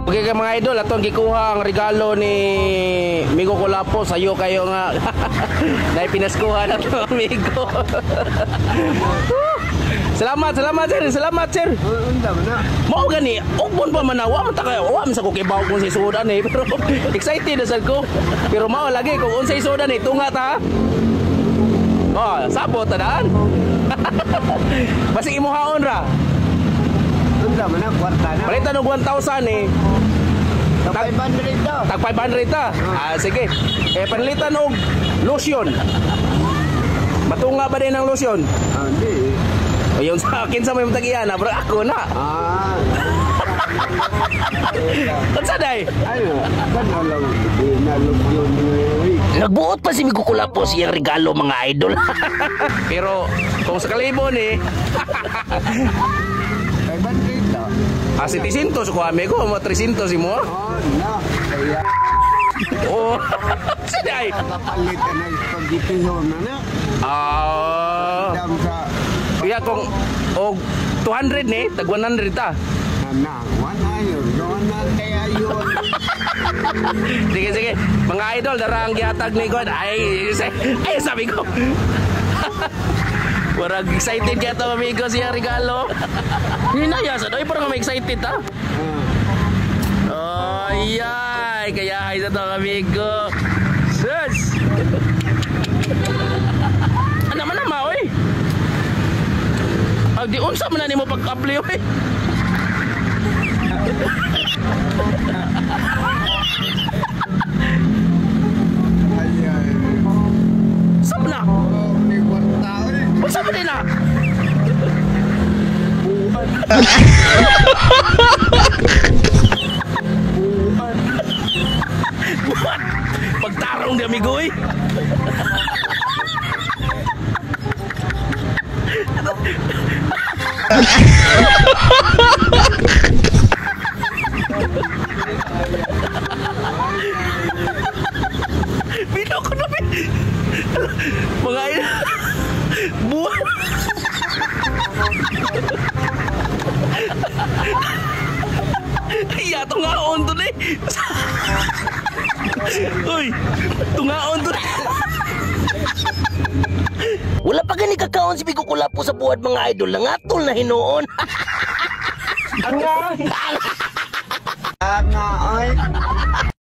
Okay ka mga idol, atong gikuha ang regalo ni Migo Kulapo. Sayo kayo nga. Naipinaskuha na to, amigo. Salamat sir, salamat sir. Mao gani, ugbon pa manawa man ta kay wa man sa ko kibaw kung sa sudan eh, pero excited na sad ko. Pero mao lagi kung unsay sudan eh, tunga ta. Oh, sabot ta daan. Basi imuhaon ra. Unda man ang kwarta na. Palitan og 1,000 eh. Tag 500 to. Tag 500 ta. Ah, sige. Palitan og lotion. Matunga ba din ang lotion? Ah, hindi. O yung sa akin sa may matagiyan na, bro, ako na. Ah. At saday? Ano? Ano lang? Nalugyon niya. Nagbuot pa si Migo Kulapo siyang regalo mga idol. Pero kung sa kalibon eh. 500 to. Ah, 700 ko amigo, mo 300 si mo. Oh, no. Kaya. Oh. Saday? Nakapalit na spaghetti na na. Ah. Dam sa Kaya kung og 200 ni, tag 100 ta. na, 1 ayon, doon na kaya yun. Sige, sige. Mga idol, darang gihatag ni God. Ay, sabi ko. Parang excited kaya ito, amigo, siya regalo. Hinaya sa doy, parang excited ta. Oh, yay. Kaya ay sa ito, amigo. Sus! Ano man naman, oy? Di unsa man na mo pag-apply oy. Saan na? Saan na na? Pagtarong di amigo eh. Bino ko na mga buwan. Iya, tungaon to na eh. Uy, tungaon to na. Wala pa gani kakaon si Migo Kulapo sa buhat mga idol. Langatol na hinuon. Ang nga. Ang nga, ay.